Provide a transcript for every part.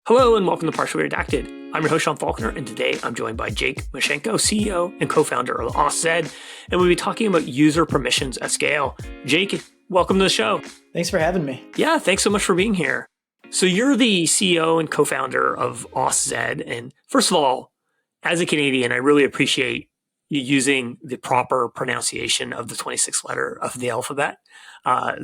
Hello and welcome to Partially Redacted. I'm your host, Sean Faulkner, and today I'm joined by Jake Moshenko, CEO and co-founder of AuthZed, and we'll be talking about user permissions at scale. Jake, welcome to the show. Thanks for having me. Yeah, thanks so much for being here. So you're the CEO and co-founder of AuthZed, and first of all, as a Canadian, I really appreciate you using the proper pronunciation of the 26th letter of the alphabet,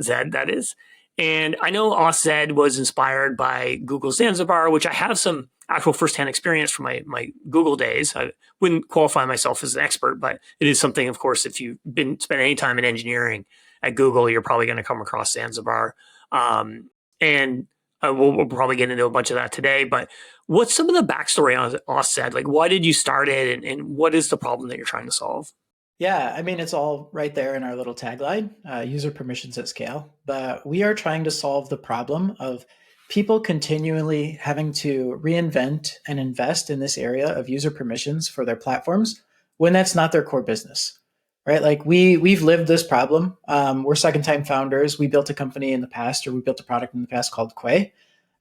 Zed, that is. And I know AuthZed was inspired by Google's Zanzibar, which I have some actual firsthand experience from my Google days. I wouldn't qualify myself as an expert, but it is something, of course, if you've spent any time in engineering at Google, you're probably going to come across Zanzibar. And we'll probably get into a bunch of that today. But what's some of the backstory on AuthZed? Like, why did you start it, and what is the problem that you're trying to solve? Yeah, I mean, it's all right there in our little tagline, user permissions at scale. But we are trying to solve the problem of people continually having to reinvent and invest in this area of user permissions for their platforms when that's not their core business, right? Like we've lived this problem. We're second-time founders. We built a company in the past, or we built a product in the past called Quay.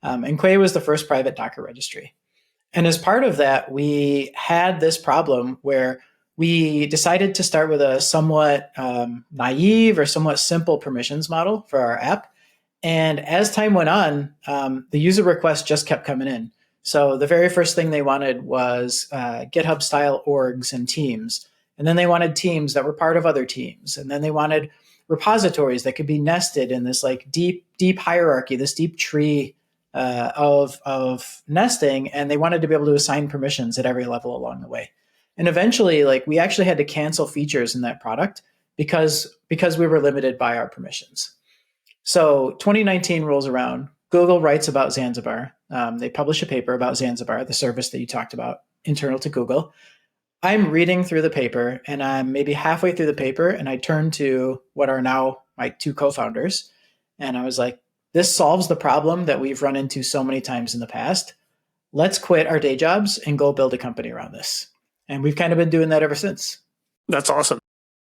And Quay was the first private Docker registry. And as part of that, we had this problem where we decided to start with a somewhat naive or somewhat simple permissions model for our app. And as time went on, the user requests just kept coming in. So the very first thing they wanted was GitHub style orgs and teams. And then they wanted teams that were part of other teams. And then they wanted repositories that could be nested in this like deep hierarchy, this deep tree of nesting. And they wanted to be able to assign permissions at every level along the way. And eventually, like we actually had to cancel features in that product because we were limited by our permissions. So 2019 rolls around. Google writes about Zanzibar. They publish a paper about Zanzibar, the service that you talked about, internal to Google. I'm reading through the paper, and I'm maybe halfway through the paper, and I turn to what are now my two co-founders, and I was like, this solves the problem that we've run into so many times in the past. Let's quit our day jobs and go build a company around this. And we've kind of been doing that ever since. That's awesome.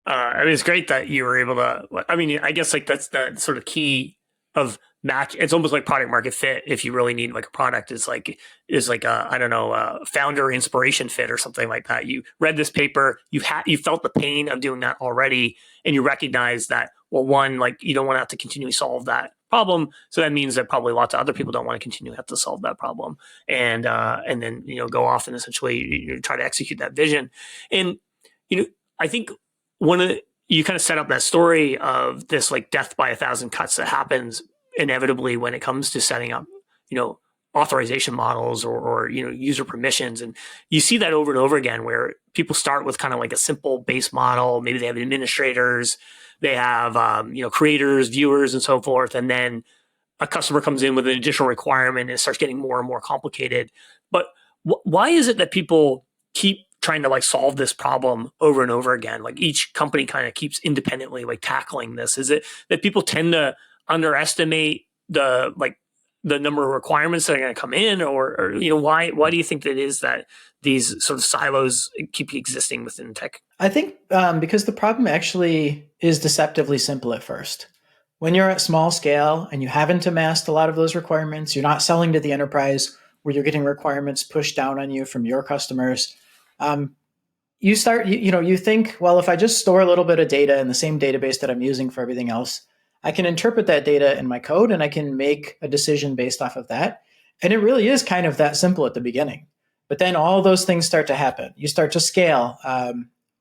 I mean, it's great that you were able to, I mean, I guess like that's the sort of key of match. It's almost like product market fit. If you really need like a product, is like a, I don't know, founder inspiration fit or something like that. You read this paper, you felt the pain of doing that already. And you recognize that, well, one, like you don't want to have to continually solve that problem. So that means that probably lots of other people don't want to continue to have to solve that problem. And then, go off and essentially try to execute that vision. And, I think you kind of set up that story of this like death by 1,000 cuts that happens inevitably when it comes to setting up, authorization models or user permissions. And you see that over and over again where people start with kind of like a simple base model. Maybe they have administrators, they have, creators, viewers, and so forth. And then a customer comes in with an additional requirement and it starts getting more and more complicated. But why is it that people keep trying to like solve this problem over and over again? Like each company kind of keeps independently like tackling this. Is it that people tend to underestimate the number of requirements that are going to come in, or why do you think that it is that these sort of silos keep existing within tech? I think because the problem actually is deceptively simple at first. When you're at small scale and you haven't amassed a lot of those requirements, you're not selling to the enterprise where you're getting requirements pushed down on you from your customers. You start, you think, well, if I just store a little bit of data in the same database that I'm using for everything else, I can interpret that data in my code and I can make a decision based off of that. And it really is kind of that simple at the beginning. But then all those things start to happen. You start to scale,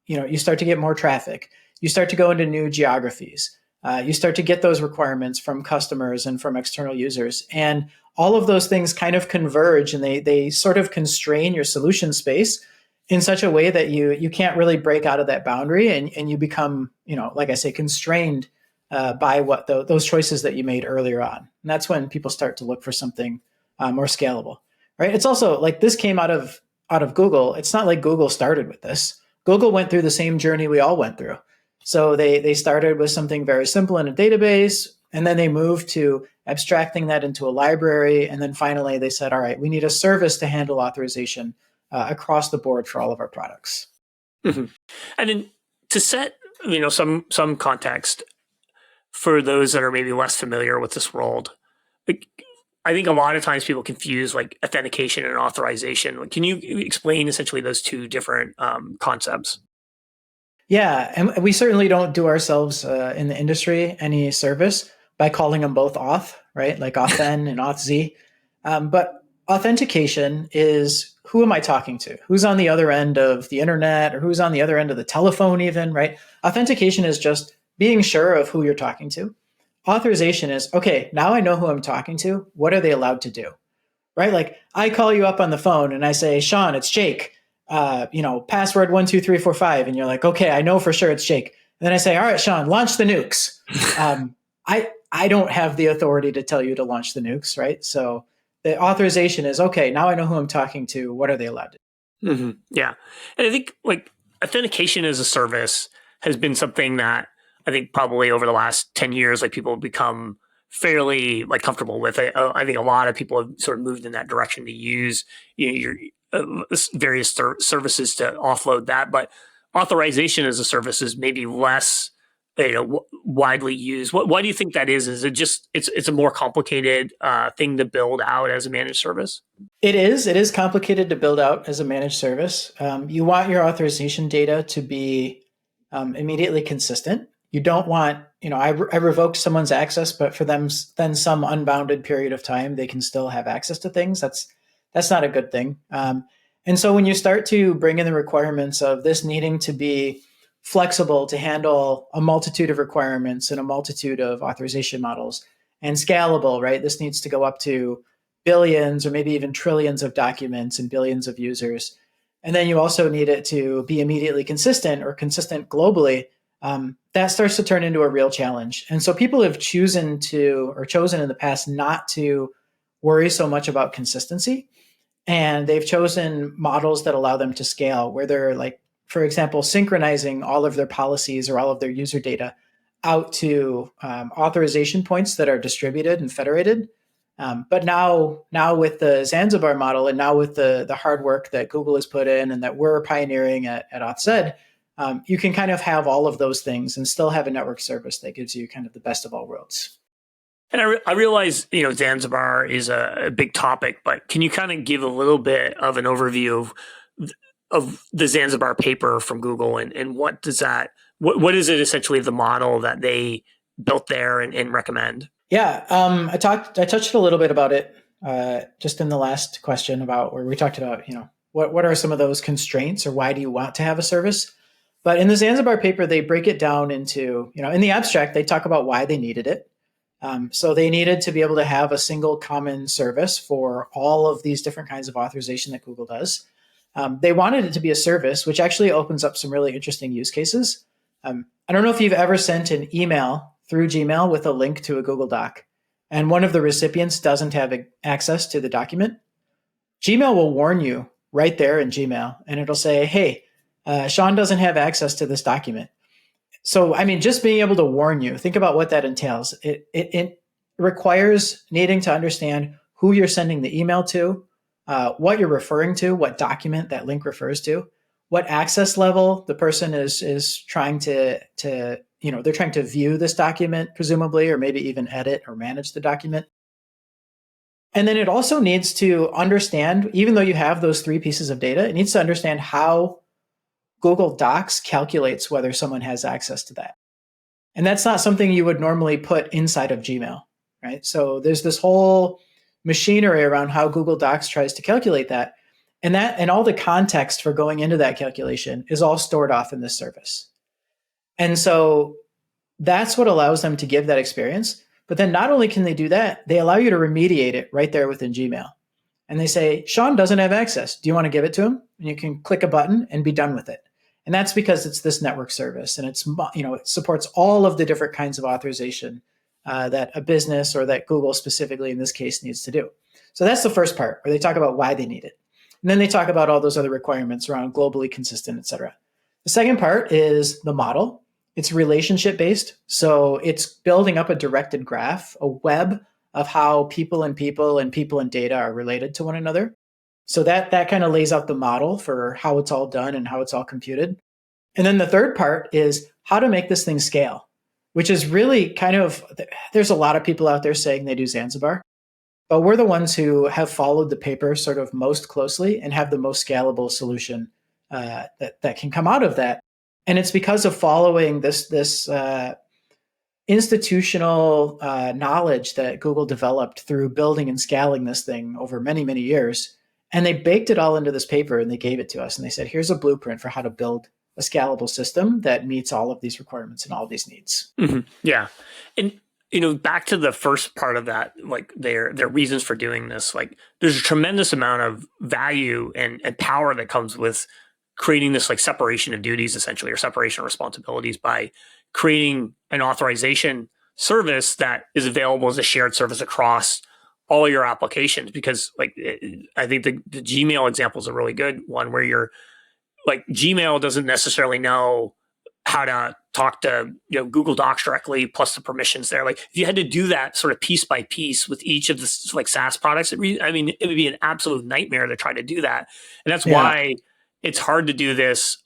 you start to get more traffic. You start to go into new geographies. You start to get those requirements from customers and from external users. And all of those things kind of converge and they sort of constrain your solution space in such a way that you can't really break out of that boundary and you become, like I say, constrained by what those choices that you made earlier on. And that's when people start to look for something more scalable, right? It's also like this came out of Google. It's not like Google started with this. Google went through the same journey we all went through. So they started with something very simple in a database, and then they moved to abstracting that into a library. And then finally they said, all right, we need a service to handle authorization across the board for all of our products. Mm-hmm. And then to set, some context for those that are maybe less familiar with this world, like, I think a lot of times people confuse like authentication and authorization. Can you explain essentially those two different concepts? Yeah, and we certainly don't do ourselves in the industry any service by calling them both auth, right? Like authn and authz. But authentication is, who am I talking to? Who's on the other end of the internet, or who's on the other end of the telephone even, right? Authentication is just being sure of who you're talking to. Authorization is, okay, now I know who I'm talking to. What are they allowed to do? Right? Like I call you up on the phone and I say, Sean, it's Jake. Password 12345, and you're like, okay, I know for sure it's Jake. And then I say, all right, Sean, launch the nukes. I don't have the authority to tell you to launch the nukes, right? So the authorization is, okay, now I know who I'm talking to. What are they allowed to do? Mm-hmm. Yeah, and I think like authentication as a service has been something that I think probably over the last 10 years, like people have become fairly like comfortable with it. I think a lot of people have sort of moved in that direction to use your various services to offload that. But authorization as a service is maybe less widely used. Why do you think that is? Is it just it's a more complicated thing to build out as a managed service? It is. It is complicated to build out as a managed service. You want your authorization data to be immediately consistent. You don't want, I revoked someone's access, but for them, then some unbounded period of time, they can still have access to things. That's not a good thing. And so when you start to bring in the requirements of this needing to be flexible to handle a multitude of requirements and a multitude of authorization models and scalable, right? This needs to go up to billions or maybe even trillions of documents and billions of users. And then you also need it to be immediately consistent or consistent globally. That starts to turn into a real challenge. And so people have chosen in the past not to worry so much about consistency. And they've chosen models that allow them to scale, where they're like, for example, synchronizing all of their policies or all of their user data out to authorization points that are distributed and federated. But now with the Zanzibar model, and now with the hard work that Google has put in and that we're pioneering at AuthZed, you can kind of have all of those things and still have a network service that gives you kind of the best of all worlds. And I realize, Zanzibar is a big topic, but can you kind of give a little bit of an overview of the Zanzibar paper from Google and what does that, what is it essentially the model that they built there and recommend? Yeah, I touched a little bit about it just in the last question about where we talked about, what are some of those constraints or why do you want to have a service? But in the Zanzibar paper, they break it down into, in the abstract, they talk about why they needed it. So they needed to be able to have a single common service for all of these different kinds of authorization that Google does. They wanted it to be a service, which actually opens up some really interesting use cases. I don't know if you've ever sent an email through Gmail with a link to a Google Doc, and one of the recipients doesn't have access to the document. Gmail will warn you right there in Gmail, and it'll say, hey, Sean doesn't have access to this document. So, just being able to warn you, think about what that entails. It requires needing to understand who you're sending the email to, what you're referring to, what document that link refers to, what access level the person is trying to they're trying to view this document, presumably, or maybe even edit or manage the document. And then it also needs to understand, even though you have those three pieces of data, it needs to understand how Google Docs calculates whether someone has access to that. And that's not something you would normally put inside of Gmail, right? So there's this whole machinery around how Google Docs tries to calculate that. And all the context for going into that calculation is all stored off in this service. And so that's what allows them to give that experience. But then not only can they do that, they allow you to remediate it right there within Gmail. And they say, Sean doesn't have access. Do you want to give it to him? And you can click a button and be done with it. And that's because it's this network service, and it supports all of the different kinds of authorization that a business or that Google specifically in this case needs to do. So that's the first part where they talk about why they need it. And then they talk about all those other requirements around globally consistent, et cetera. The second part is the model. It's relationship based. So it's building up a directed graph, a web of how people and people and people and data are related to one another. So that kind of lays out the model for how it's all done and how it's all computed. And then the third part is how to make this thing scale, which is really kind of, there's a lot of people out there saying they do Zanzibar, but we're the ones who have followed the paper sort of most closely and have the most scalable solution that can come out of that. And it's because of following this institutional knowledge that Google developed through building and scaling this thing over many years. And they baked it all into this paper and they gave it to us. And they said, here's a blueprint for how to build a scalable system that meets all of these requirements and all of these needs. Mm-hmm. Yeah. And, back to the first part of that, like their reasons for doing this, like there's a tremendous amount of value and power that comes with creating this like separation of duties essentially, or separation of responsibilities, by creating an authorization service that is available as a shared service across all your applications. Because like, I think the Gmail example is a really good one, where you're like, Gmail doesn't necessarily know how to talk to Google Docs directly, plus the permissions there. Like if you had to do that sort of piece by piece with each of the like SaaS products, it would be an absolute nightmare to try to do that. And that's why it's hard to do this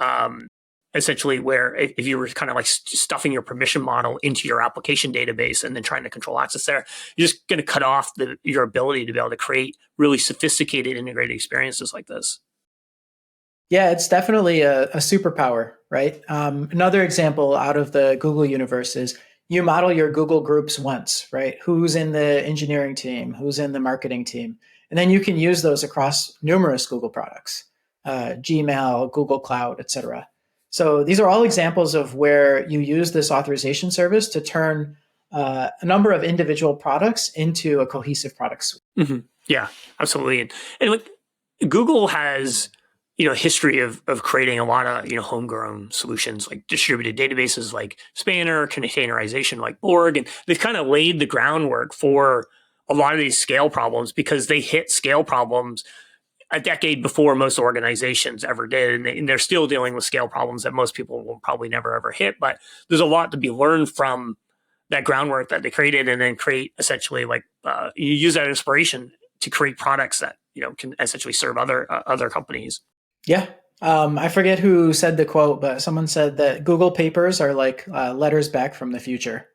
essentially, where if you were kind of like stuffing your permission model into your application database and then trying to control access there, you're just going to cut off your ability to be able to create really sophisticated integrated experiences like this. Yeah, it's definitely a superpower, right? Another example out of the Google universe is you model your Google groups once, right? Who's in the engineering team, who's in the marketing team, and then you can use those across numerous Google products, Gmail, Google Cloud, etc. So these are all examples of where you use this authorization service to turn a number of individual products into a cohesive product suite. Mm-hmm. Yeah, absolutely. And like Google has history of creating a lot of homegrown solutions like distributed databases like Spanner, containerization like Borg, and they've kind of laid the groundwork for a lot of these scale problems, because they hit scale problems a decade before most organizations ever did, and they're still dealing with scale problems that most people will probably never ever hit. But there's a lot to be learned from that groundwork that they created, and then create essentially like you use that inspiration to create products that can essentially serve other companies. Yeah. I forget who said the quote, but someone said that Google papers are like letters back from the future.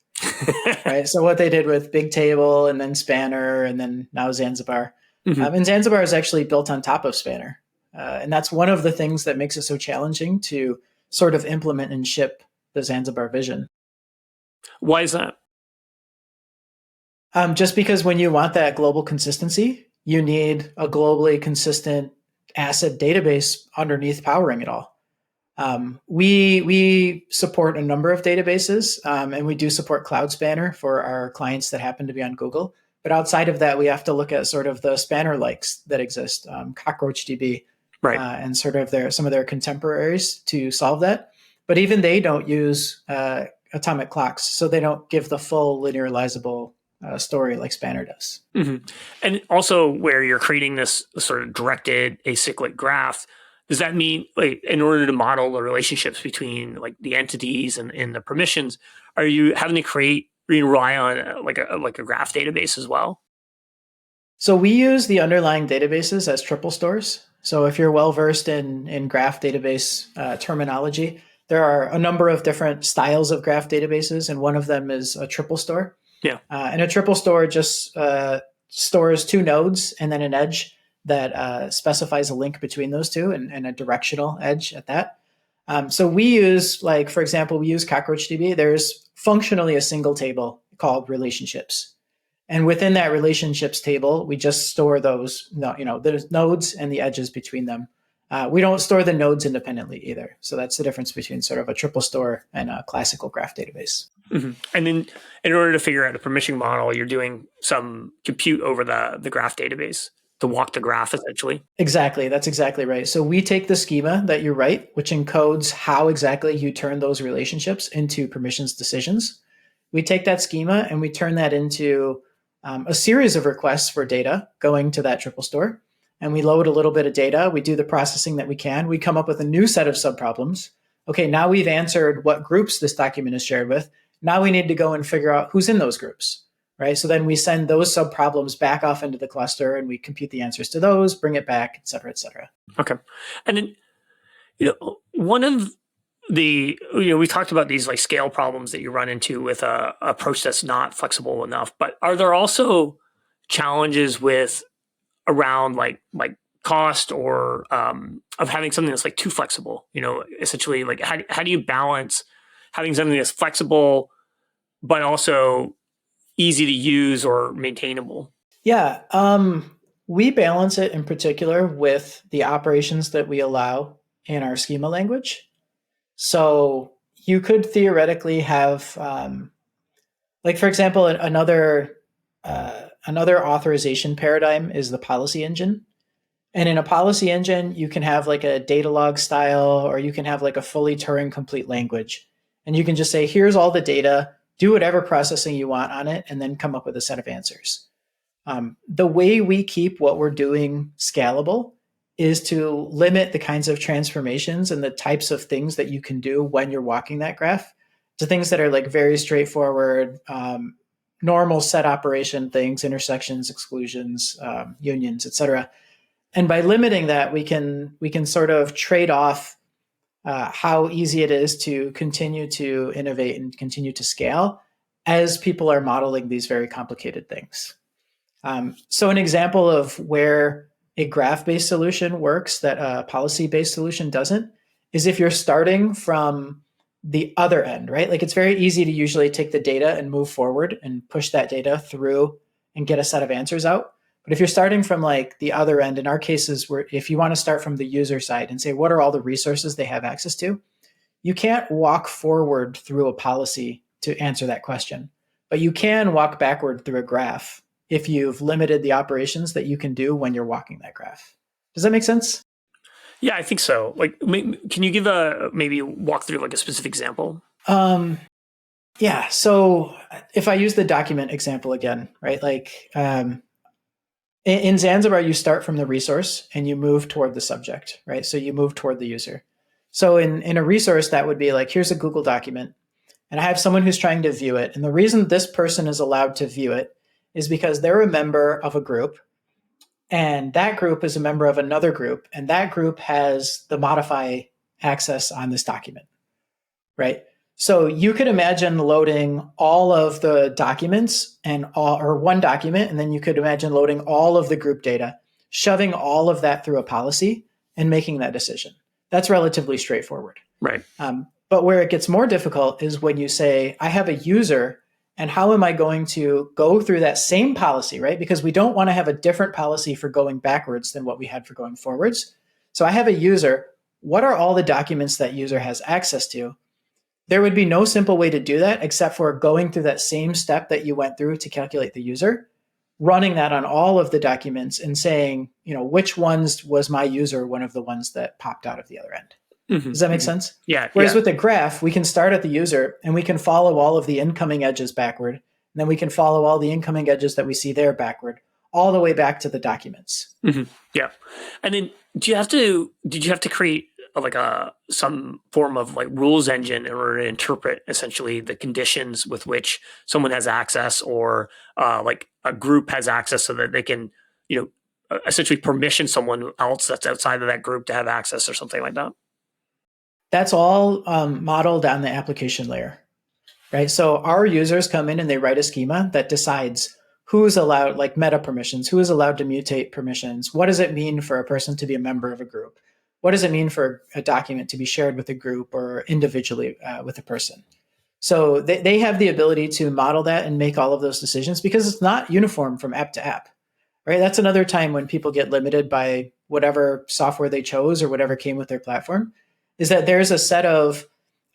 Right. So what they did with Bigtable and then Spanner and then now Zanzibar. Mm-hmm. And Zanzibar is actually built on top of Spanner. And that's one of the things that makes it so challenging to sort of implement and ship the Zanzibar vision. Why is that? Just because when you want that global consistency, you need a globally consistent ACID database underneath powering it all. We support a number of databases, and we do support Cloud Spanner for our clients that happen to be on Google. But outside of that, we have to look at sort of the Spanner likes that exist, CockroachDB, right, and sort of some of their contemporaries to solve that. But even they don't use atomic clocks, so they don't give the full linearizable story like Spanner does. Mm-hmm. And also, where you're creating this sort of directed acyclic graph, does that mean, like, in order to model the relationships between like the entities and the permissions, are you having to rely on like a graph database as well? So we use the underlying databases as triple stores. So if you're well versed in graph database terminology, there are a number of different styles of graph databases, and one of them is a triple store. Yeah. And a triple store just stores two nodes and then an edge that specifies a link between those two, and a directional edge at that. So we use, like, for example, we use CockroachDB. There's functionally a single table called relationships. And within that relationships table, we just store those, there's nodes and the edges between them. We don't store the nodes independently either. So that's the difference between sort of a triple store and a classical graph database. Mm-hmm. And then in order to figure out the permission model, you're doing some compute over the graph database to walk the graph, essentially. Exactly. That's exactly right. So we take the schema that you write, which encodes how exactly you turn those relationships into permissions decisions. We take that schema and we turn that into a series of requests for data going to that triple store. And we load a little bit of data. We do the processing that we can. We come up with a new set of subproblems. Okay, now we've answered what groups this document is shared with. Now we need to go and figure out who's in those groups, right? So then we send those subproblems back off into the cluster and we compute the answers to those, bring it back, et cetera, et cetera. Okay. And then, one of the, we talked about these like scale problems that you run into with a approach that's not flexible enough, but are there also challenges with around like cost or of having something that's like too flexible? Essentially, like how do you balance having something that's flexible but also easy to use or maintainable? Yeah. We balance it in particular with the operations that we allow in our schema language. So you could theoretically have, like for example, another authorization paradigm is the policy engine. And in a policy engine, you can have like a data log style, or you can have like a fully Turing complete language. And you can just say, here's all the data, do whatever processing you want on it, and then come up with a set of answers. The way we keep what we're doing scalable is to limit the kinds of transformations and the types of things that you can do when you're walking that graph to things that are like very straightforward, normal set operation things, intersections, exclusions, unions, etc. And by limiting that, we can sort of trade off how easy it is to continue to innovate and continue to scale as people are modeling these very complicated things. So an example of where a graph-based solution works that a policy-based solution doesn't is if you're starting from the other end, right? Like it's very easy to usually take the data and move forward and push that data through and get a set of answers out. But if you're starting from like the other end, in our cases, where if you want to start from the user side and say, what are all the resources they have access to? You can't walk forward through a policy to answer that question, but you can walk backward through a graph if you've limited the operations that you can do when you're walking that graph. Does that make sense? Yeah, I think so. Like, can you give a maybe walk through like a specific example? Yeah. So if I use the document example again, right? Like in Zanzibar, you start from the resource and you move toward the subject, right? So you move toward the user. So in a resource, that would be like, here's a Google document, and I have someone who's trying to view it. And the reason this person is allowed to view it is because they're a member of a group, and that group is a member of another group, and that group has the modify access on this document, right? So you could imagine loading all of the documents or one document, and then you could imagine loading all of the group data, shoving all of that through a policy and making that decision. That's relatively straightforward. Right. But where it gets more difficult is when you say, I have a user, and how am I going to go through that same policy, right? Because we don't want to have a different policy for going backwards than what we had for going forwards. So I have a user. What are all the documents that user has access to? There would be no simple way to do that except for going through that same step that you went through to calculate the user, running that on all of the documents and saying, which ones was my user one of the ones that popped out of the other end. Mm-hmm. Does that make sense? Yeah. Whereas with a graph, we can start at the user and we can follow all of the incoming edges backward. And then we can follow all the incoming edges that we see there backward, all the way back to the documents. Mm-hmm. Yeah. And then did you have to create like some form of like rules engine in order to interpret essentially the conditions with which someone has access, or like a group has access, so that they can, essentially permission someone else that's outside of that group to have access or something like that? That's all modeled on the application layer, right? So our users come in and they write a schema that decides who's allowed, like meta permissions, who is allowed to mutate permissions. What does it mean for a person to be a member of a group? What does it mean for a document to be shared with a group or individually with a person? So they have the ability to model that and make all of those decisions because it's not uniform from app to app, right? That's another time when people get limited by whatever software they chose or whatever came with their platform, is that there's a set of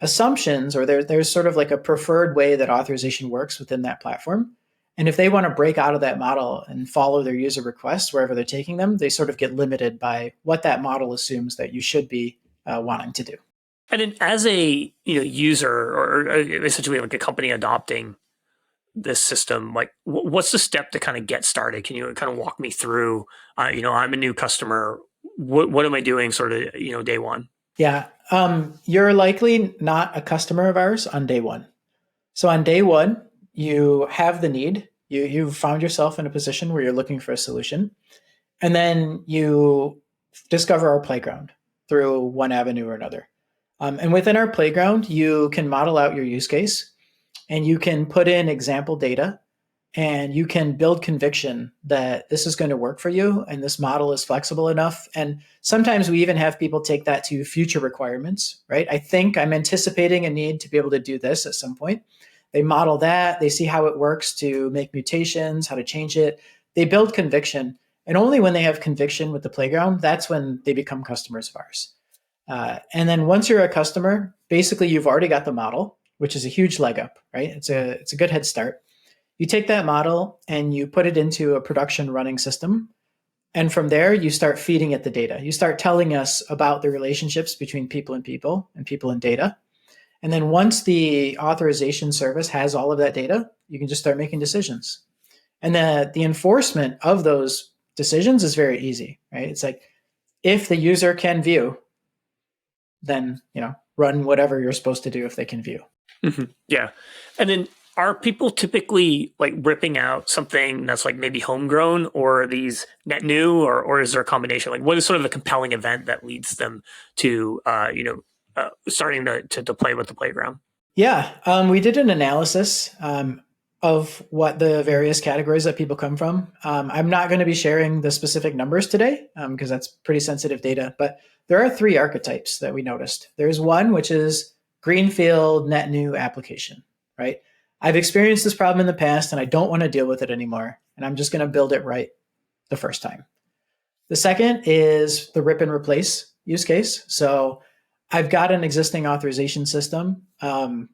assumptions, or there's sort of like a preferred way that authorization works within that platform. And if they want to break out of that model and follow their user requests wherever they're taking them, they sort of get limited by what that model assumes that you should be wanting to do. And then as a user, or essentially like a company adopting this system, like what's the step to kind of get started? Can you kind of walk me through? I'm a new customer. What am I doing sort of day one? Yeah, you're likely not a customer of ours on day one. So on day one, you have the need. You've found yourself in a position where you're looking for a solution. And then you discover our playground through one avenue or another. And within our playground, you can model out your use case and you can put in example data and you can build conviction that this is going to work for you and this model is flexible enough. And sometimes we even have people take that to future requirements, right? I think I'm anticipating a need to be able to do this at some point. They model that, they see how it works to make mutations, how to change it. They build conviction. And only when they have conviction with the playground, that's when they become customers of ours. And then once you're a customer, basically you've already got the model, which is a huge leg up, right? It's a good head start. You take that model and you put it into a production running system. And from there, you start feeding it the data. You start telling us about the relationships between people and people and data. And then once the authorization service has all of that data, you can just start making decisions. And the enforcement of those decisions is very easy, right? It's like if the user can view, then run whatever you're supposed to do if they can view. Mm-hmm. Yeah. And then are people typically like ripping out something that's like maybe homegrown, or are these net new, or is there a combination? Like what is sort of the compelling event that leads them to starting to play with the playground? Yeah, we did an analysis of what the various categories that people come from. I'm not going to be sharing the specific numbers today because that's pretty sensitive data, but there are 3 archetypes that we noticed. There's one, which is greenfield net new application, right? I've experienced this problem in the past and I don't want to deal with it anymore. And I'm just going to build it right the first time. The second is the rip and replace use case. So I've got an existing authorization system. I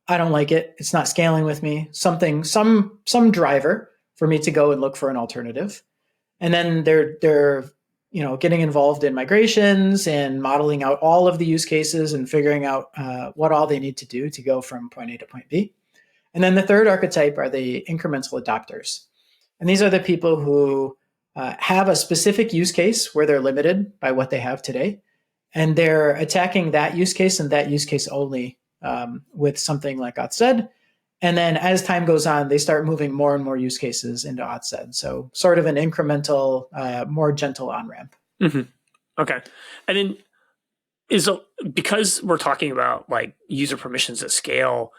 don't like it. It's not scaling with me. Some driver for me to go and look for an alternative. And then they're getting involved in migrations and modeling out all of the use cases and figuring out what all they need to do to go from point A to point B. And then the third archetype are the incremental adopters. And these are the people who have a specific use case where they're limited by what they have today. And they're attacking that use case and that use case only with something like AuthZed. And then as time goes on, they start moving more and more use cases into AuthZed. So sort of an incremental, more gentle on-ramp. Mm-hmm. Okay. And then because we're talking about like user permissions at scale,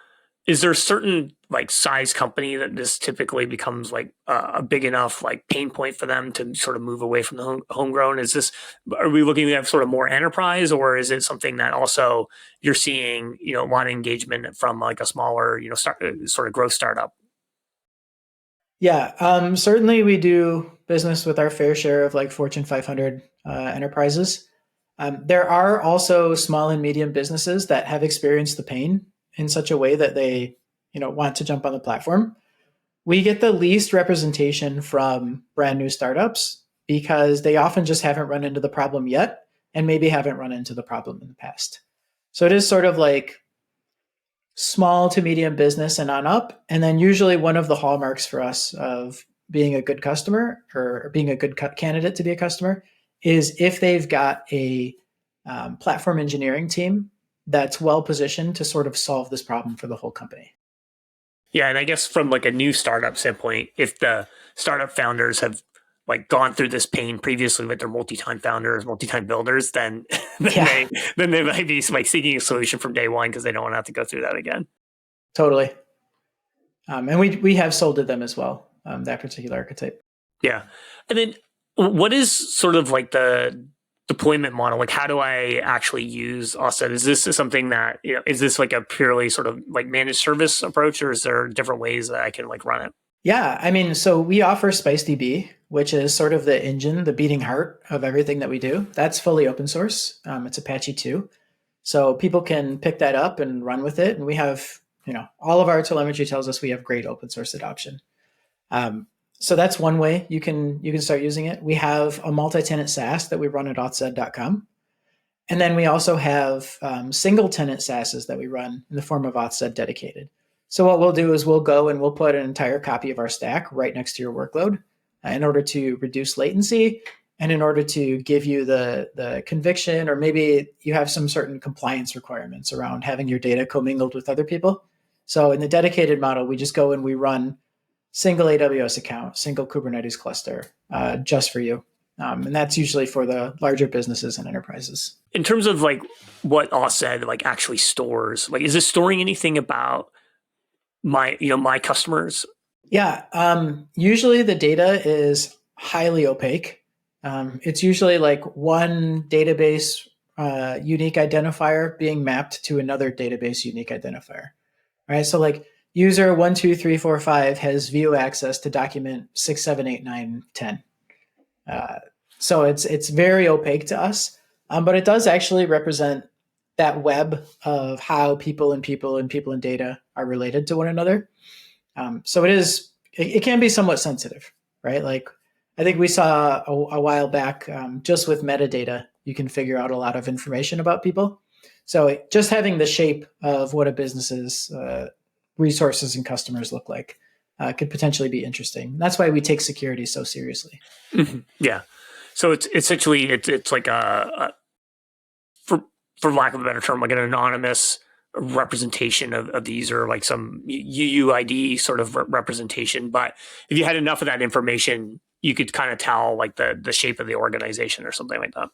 is there a certain like size company that this typically becomes like a big enough like pain point for them to sort of move away from the homegrown? Are we looking at sort of more enterprise, or is it something that also you're seeing, a lot of engagement from like a smaller, sort of growth startup? Yeah, certainly we do business with our fair share of like Fortune 500 enterprises. There are also small and medium businesses that have experienced the pain in such a way that they, want to jump on the platform. We get the least representation from brand new startups because they often just haven't run into the problem yet and maybe haven't run into the problem in the past. So it is sort of like small to medium business and on up. And then usually one of the hallmarks for us of being a good customer or being a good candidate to be a customer is if they've got a platform engineering team that's well positioned to sort of solve this problem for the whole company. Yeah, and I guess from like a new startup standpoint, if the startup founders have like gone through this pain previously with their multi-time founders, multi-time builders, then Yeah, they might be like seeking a solution from day one because they don't want to have to go through that again. totally. And we have sold to them as well, that particular archetype. Yeah, and then what is sort of like the deployment model? Like, how do I actually use AuthZed? Is this something that, is this like a purely sort of like managed service approach, or is there different ways that I can like run it? Yeah, I mean, so we offer SpiceDB, which is sort of the engine, the beating heart of everything that we do. That's fully open source. It's Apache 2. So people can pick that up and run with it. And we have, all of our telemetry tells us we have great open source adoption. So that's one way you can start using it. We have a multi-tenant SaaS that we run at authzed.com. And then we also have single tenant SaaSes that we run in the form of AuthZed dedicated. So what we'll do is we'll go and we'll put an entire copy of our stack right next to your workload in order to reduce latency and in order to give you the conviction, or maybe you have some certain compliance requirements around having your data commingled with other people. So in the dedicated model, we just go and we run single AWS account, single Kubernetes cluster just for you. And that's usually for the larger businesses and enterprises. In terms of like what AuthZed like actually stores, like is it storing anything about my customers? Yeah, usually the data is highly opaque. It's usually like one database unique identifier being mapped to another database unique identifier. Right. So like user 12345 has view access to document 6789110. Uh, so it's very opaque to us, but it does actually represent that web of how people and people and people and data are related to one another. So it can be somewhat sensitive, right? Like I think we saw a while back, just with metadata, you can figure out a lot of information about people. So just having the shape of what a business's resources and customers look like could potentially be interesting. That's why we take security so seriously. Yeah. So it's essentially it's like a for for lack of a better term, like an anonymous representation of the user, like some UUID sort of representation. But if you had enough of that information, you could kind of tell like the shape of the organization or something like that.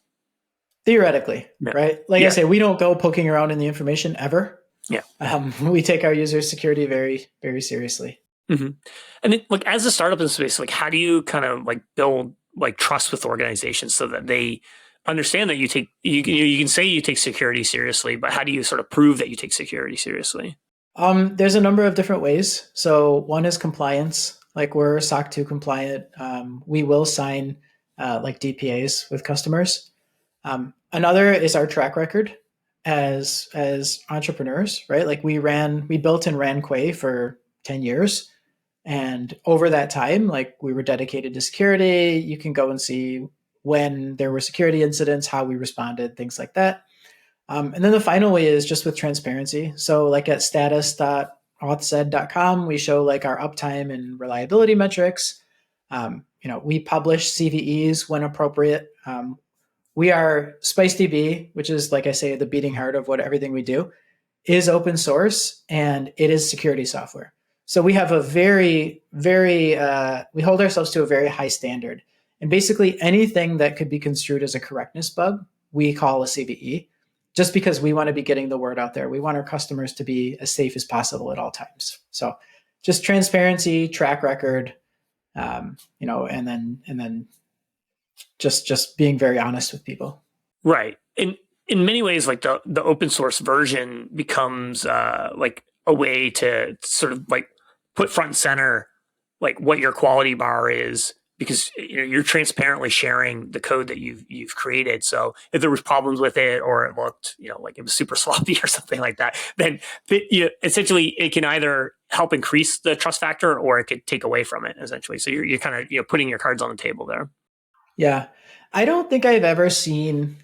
Theoretically, Yeah. right? Like I Yeah. say, we don't go poking around in the information ever. Yeah. We take our users' security very, very seriously. Mm-hmm. And it, like as a startup in space, like how do you kind of like build like trust with organizations so that they understand that you can say you take security seriously, but how do you sort of prove that you take security seriously? There's a number of different ways. So one is compliance. Like we're SOC 2 compliant. We will sign like DPAs with customers. Another is our track record as entrepreneurs, right? Like we built and ran Quay for 10 years. And over that time, like we were dedicated to security. You can go and see when there were security incidents, how we responded, things like that. And then the final way is just with transparency. So like at status.authzed.com, we show like our uptime and reliability metrics. We publish CVEs when appropriate. We are SpiceDB, which is, like I say, the beating heart of what everything we do, is open source and it is security software. So we have a we hold ourselves to a very high standard. And basically anything that could be construed as a correctness bug, we call a CVE, just because we want to be getting the word out there. We want our customers to be as safe as possible at all times. So just transparency, track record, and then just being very honest with people. Right. In many ways, like the open source version becomes like a way to sort of like put front and center like what your quality bar is because you're transparently sharing the code that you've created. So if there was problems with it or it looked like it was super sloppy or something like that, then essentially it can either help increase the trust factor or it could take away from it essentially. So you're kind of putting your cards on the table there. Yeah. I don't think I've ever seen,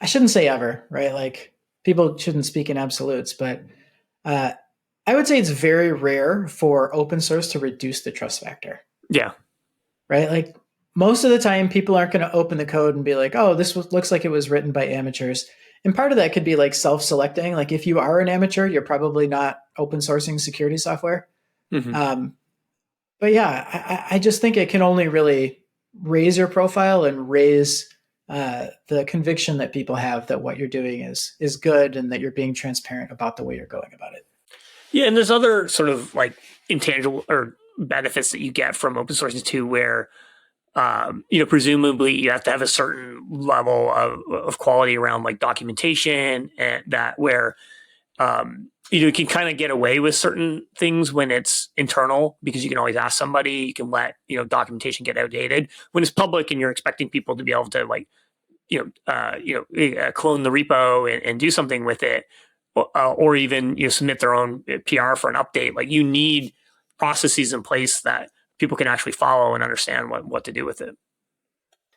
I shouldn't say ever, right? Like people shouldn't speak in absolutes, but uh, I would say it's very rare for open source to reduce the trust factor, Yeah. right? Like most of the time, people aren't going to open the code and be like, "Oh, looks like it was written by amateurs." And part of that could be like self-selecting. Like if you are an amateur, you're probably not open sourcing security software. Mm-hmm. Um, but yeah, I just think it can only really raise your profile and raise the conviction that people have that what you're doing is good and that you're being transparent about the way you're going about it. Yeah, and there's other sort of like intangible or benefits that you get from open sourcing too, where presumably you have to have a certain level of quality around like documentation and that where you can kind of get away with certain things when it's internal because you can always ask somebody. You can let documentation get outdated when it's public, and you're expecting people to be able to like clone the repo and do something with it, or even submit their own PR for an update. Like you need processes in place that people can actually follow and understand what to do with it.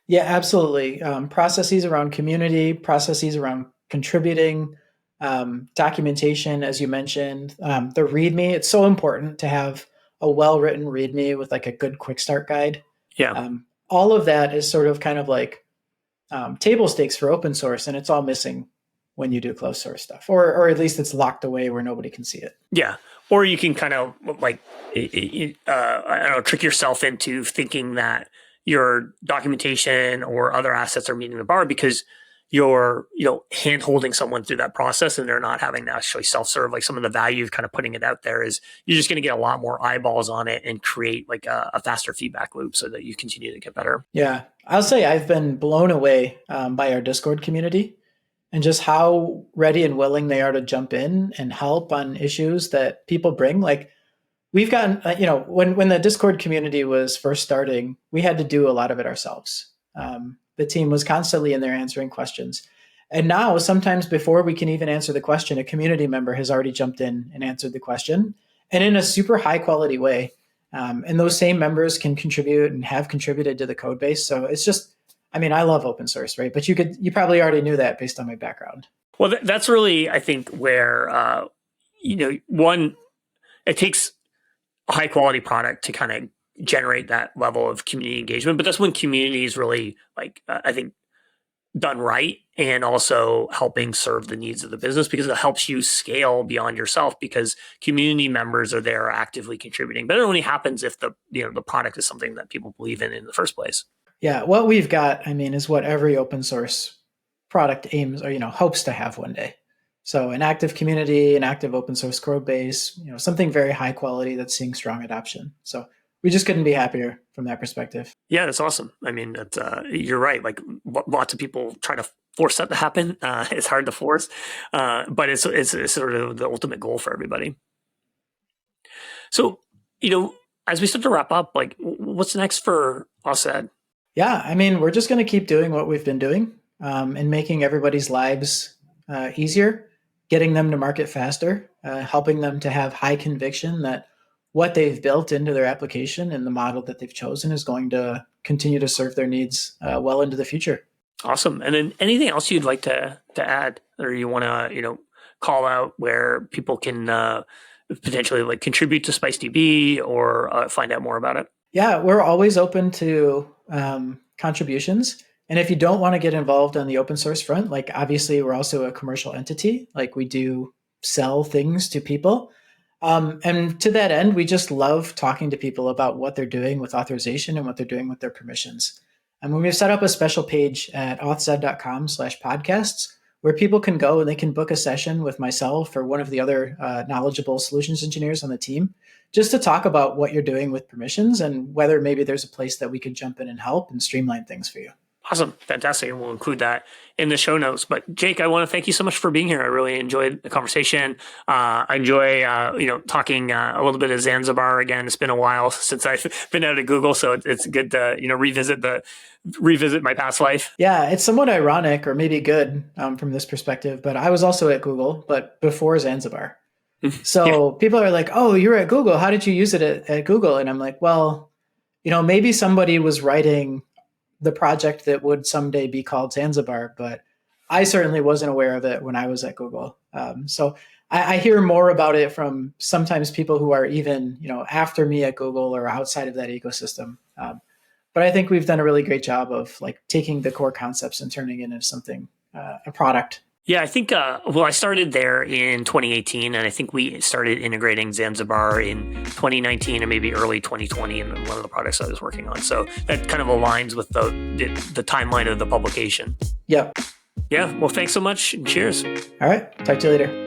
Yeah, absolutely. Processes around community, processes around contributing, documentation, as you mentioned, the README. It's so important to have a well-written README with like a good quick start guide. Yeah. All of that is sort of kind of like table stakes for open source, and it's all missing when you do closed source stuff, or at least it's locked away where nobody can see it. Yeah. Or you can kind of like, I don't know, trick yourself into thinking that your documentation or other assets are meeting the bar because you're, hand holding someone through that process and they're not having to actually self-serve. Like some of the value of kind of putting it out there is you're just going to get a lot more eyeballs on it and create like a faster feedback loop so that you continue to get better. Yeah. I'll say I've been blown away by our Discord community and just how ready and willing they are to jump in and help on issues that people bring. Like we've gotten, when the Discord community was first starting, we had to do a lot of it ourselves. The team was constantly in there answering questions. And now, sometimes before we can even answer the question, a community member has already jumped in and answered the question, and in a super high quality way. And those same members can contribute and have contributed to the code base. So it's just, I love open source, right? But you probably already knew that based on my background. Well, that's really, I think, where, one, it takes a high quality product to kind of generate that level of community engagement. But that's when community is really like, I think, done right, and also helping serve the needs of the business, because it helps you scale beyond yourself because community members are there actively contributing. But it only happens if the product is something that people believe in the first place. Yeah, what we've got, is what every open source product aims or hopes to have one day. So an active community, an active open source code base, something very high quality that's seeing strong adoption. So we just couldn't be happier from that perspective. Yeah, that's awesome. You're right. Like lots of people try to force that to happen. It's hard to force, but it's sort of the ultimate goal for everybody. So, as we start to wrap up, like what's next for AuthZed? Yeah, we're just going to keep doing what we've been doing and making everybody's lives easier, getting them to market faster, helping them to have high conviction that what they've built into their application and the model that they've chosen is going to continue to serve their needs well into the future. Awesome. And then anything else you'd like to add, or you want to, call out where people can potentially like contribute to SpiceDB or find out more about it? Yeah, we're always open to contributions. And if you don't want to get involved on the open source front, like obviously we're also a commercial entity, like we do sell things to people. And to that end, we just love talking to people about what they're doing with authorization and what they're doing with their permissions. And when we've set up a special page at authzed.com/podcasts, where people can go and they can book a session with myself or one of the other knowledgeable solutions engineers on the team, just to talk about what you're doing with permissions and whether maybe there's a place that we could jump in and help and streamline things for you. Awesome. Fantastic. And we'll include that in the show notes. But Jake, I want to thank you so much for being here. I really enjoyed the conversation. I enjoy, talking a little bit of Zanzibar again. It's been a while since I've been out of Google, so it's good to, revisit my past life. Yeah, it's somewhat ironic or maybe good from this perspective, but I was also at Google, but before Zanzibar. So People are like, oh, you're at Google. How did you use it at Google? And I'm like, well, maybe somebody was writing the project that would someday be called Zanzibar, but I certainly wasn't aware of it when I was at Google. So I hear more about it from sometimes people who are even, after me at Google or outside of that ecosystem. But I think we've done a really great job of like taking the core concepts and turning it into something, a product. Yeah, I think, I started there in 2018, and I think we started integrating Zanzibar in 2019 and maybe early 2020 in one of the products I was working on. So that kind of aligns with the timeline of the publication. Yep. Yeah, well, thanks so much, and cheers. All right, talk to you later.